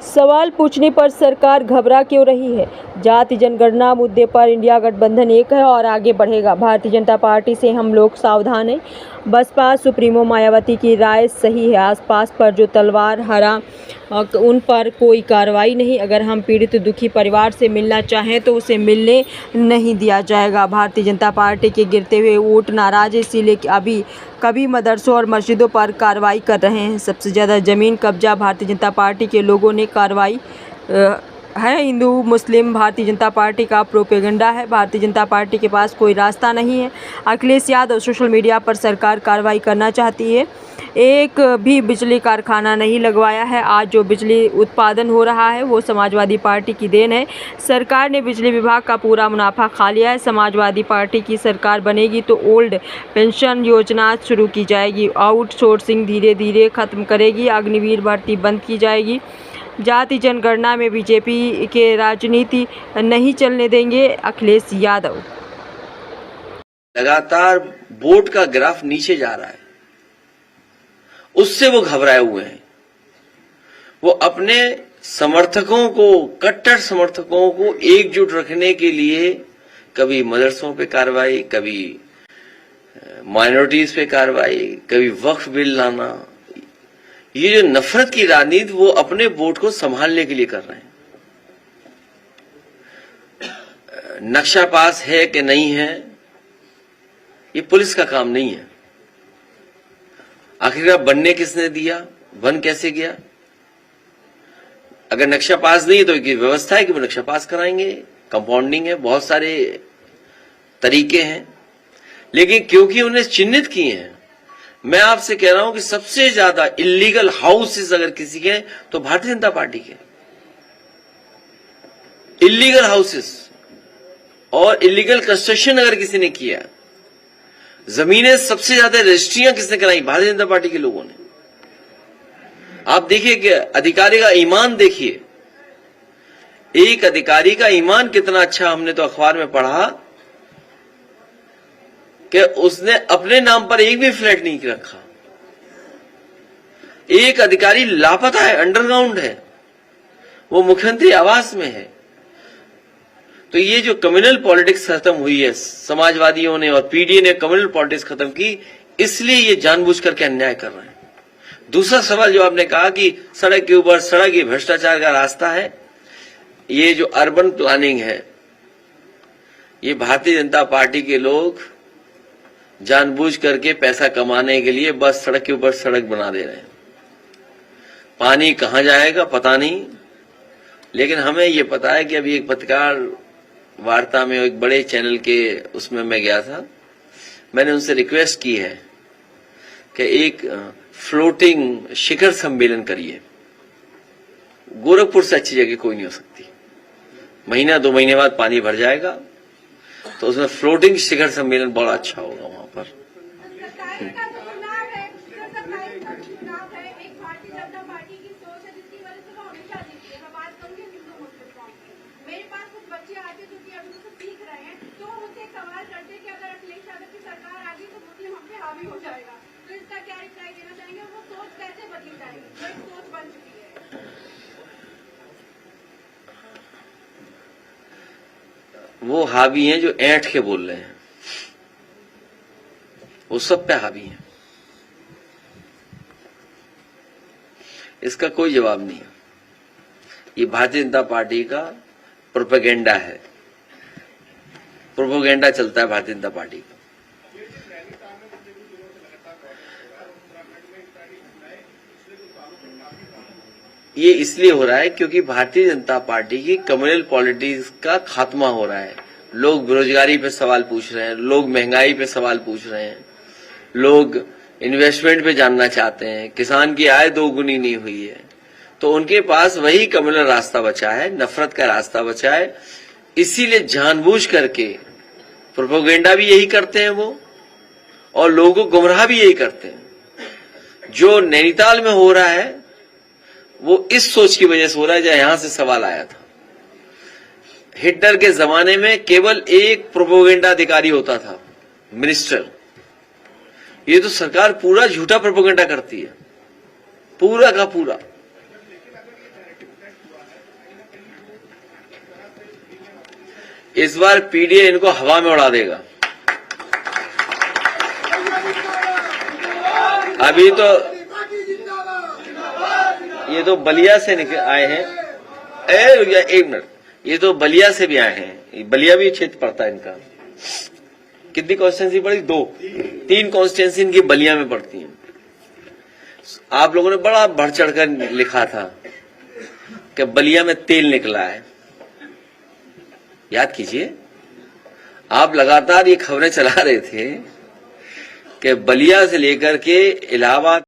सवाल पूछने पर सरकार घबरा क्यों रही है? जाति जनगणना मुद्दे पर इंडिया गठबंधन एक है और आगे बढ़ेगा। भारतीय जनता पार्टी से हम लोग सावधान हैं। बसपा सुप्रीमो मायावती की राय सही है। आसपास पर जो तलवार हरा उन पर कोई कार्रवाई नहीं। अगर हम पीड़ित दुखी परिवार से मिलना चाहें तो उसे मिलने नहीं दिया जाएगा। भारतीय जनता पार्टी के गिरते हुए वोट नाराज है, इसीलिए अभी कभी मदरसों और मस्जिदों पर कार्रवाई कर रहे हैं। सबसे ज़्यादा ज़मीन कब्जा भारतीय जनता पार्टी के लोगों ने कार्रवाई है। हिंदू मुस्लिम भारतीय जनता पार्टी का प्रोपेगेंडा है। भारतीय जनता पार्टी के पास कोई रास्ता नहीं है। अखिलेश यादव सोशल मीडिया पर सरकार कार्रवाई करना चाहती है। एक भी बिजली कारखाना नहीं लगवाया है। आज जो बिजली उत्पादन हो रहा है वो समाजवादी पार्टी की देन है। सरकार ने बिजली विभाग का पूरा मुनाफा खा लिया है। समाजवादी पार्टी की सरकार बनेगी तो ओल्ड पेंशन योजना शुरू की जाएगी। आउटसोर्सिंग धीरे धीरे खत्म करेगी। अग्निवीर भर्ती बंद की जाएगी। जाति जनगणना में बीजेपी के राजनीति नहीं चलने देंगे अखिलेश यादव। लगातार वोट का ग्राफ नीचे जा रहा है, उससे वो घबराए हुए हैं। वो अपने समर्थकों को, कट्टर समर्थकों को एकजुट रखने के लिए कभी मदरसों पे कार्रवाई, कभी माइनॉरिटीज पे कार्रवाई, कभी वक्फ बिल लाना, ये जो नफरत की राजनीति वो अपने वोट को संभालने के लिए कर रहे हैं। नक्शा पास है कि नहीं है, ये पुलिस का काम नहीं है। आखिरकार बनने किसने दिया, बन कैसे गया? अगर नक्शा पास नहीं है तो एक व्यवस्था है कि वो नक्शा पास कराएंगे, कंपाउंडिंग है, बहुत सारे तरीके हैं। लेकिन क्योंकि उन्हें चिन्हित किए हैं, मैं आपसे कह रहा हूं कि सबसे ज्यादा इलीगल हाउसेस अगर किसी के तो भारतीय जनता पार्टी के इलीगल हाउसेस और इलीगल कंस्ट्रक्शन अगर किसी ने किया, जमीनें सबसे ज्यादा रजिस्ट्रियां किसने कराई? भारतीय जनता पार्टी के लोगों ने। आप देखिए कि अधिकारी का ईमान देखिए, एक अधिकारी का ईमान कितना अच्छा। हमने तो अखबार में पढ़ा कि उसने अपने नाम पर एक भी फ्लैट नहीं रखा। एक अधिकारी लापता है, अंडरग्राउंड है, वो मुख्यमंत्री आवास में है। तो ये जो कम्युनल पॉलिटिक्स खत्म हुई है, समाजवादियों ने और पीडीए ने कम्युनल पॉलिटिक्स खत्म की, इसलिए ये जानबूझ करके अन्याय कर रहे हैं। दूसरा सवाल जो आपने कहा कि सड़क के ऊपर सड़क ये भ्रष्टाचार का रास्ता है, ये जो अर्बन प्लानिंग है, ये भारतीय जनता पार्टी के लोग जानबूझ करके पैसा कमाने के लिए बस सड़क के ऊपर सड़क बना दे रहे हैं। पानी कहां जाएगा पता नहीं, लेकिन हमें ये पता है कि अभी एक पत्रकार वार्ता में एक बड़े चैनल के उसमें मैं गया था, मैंने उनसे रिक्वेस्ट की है कि एक फ्लोटिंग शिखर सम्मेलन करिए। गोरखपुर से अच्छी जगह कोई नहीं हो सकती। महीना 2 महीने बाद पानी भर जाएगा, तो उसमें फ्लोटिंग शिखर सम्मेलन बड़ा अच्छा होगा वहां पर। मेरे पास कुछ बच्चे आते जो कि अभी तो सीख रहे हैं, तो मुझसे सवाल करते कि अगर अखिलेश यादव की सरकार आ गई तो मुस्लिम हम पे हावी हो जाएगा, तो इसका क्या रिप्लाई देना चाहेंगे? वो सोच कैसे बदली जाएगी? वो एक सोच बन चुकी है। वो हावी हैं जो ऐंठ के बोल रहे हैं, वो सब पे हावी हैं। इसका कोई जवाब नहीं है। ये भारतीय जनता पार्टी का प्रोपेगेंडा है, प्रोपेगेंडा चलता है भारतीय जनता पार्टी का। ये इसलिए हो रहा है क्योंकि भारतीय जनता पार्टी की कम्युनल पॉलिटिक्स का खात्मा हो रहा है। लोग बेरोजगारी पे सवाल पूछ रहे हैं, लोग महंगाई पे सवाल पूछ रहे हैं, लोग इन्वेस्टमेंट पे जानना चाहते हैं, किसान की आय 2 गुनी नहीं हुई है, तो उनके पास वही कम्युनल रास्ता बचा है, नफरत का रास्ता बचा है। इसीलिए जानबूझ करके प्रोपेगेंडा भी यही करते हैं वो, और लोगों को गुमराह भी यही करते हैं। जो नैनीताल में हो रहा है वो इस सोच की वजह से हो रहा है, जहां यहां से सवाल आया था। हिटलर के जमाने में केवल एक प्रोपेगेंडा अधिकारी होता था, मिनिस्टर। ये तो सरकार पूरा झूठा प्रोपेगेंडा करती है, पूरा का पूरा। इस बार पीडीए इनको हवा में उड़ा देगा। अभी तो ये तो बलिया से आए हैं। एक मिनट, ये तो बलिया से भी आए हैं। बलिया भी क्षेत्र पड़ता है इनका। कितनी कॉन्स्टिट्यूंसी पड़ी? 2 3 कॉन्स्टिट्यूंसी इनकी बलिया में पड़ती हैं। आप लोगों ने बड़ा बढ़ चढ़कर लिखा था कि बलिया में तेल निकला है। याद कीजिए, आप लगातार ये खबरें चला रहे थे कि बलिया से लेकर के इलाहाबाद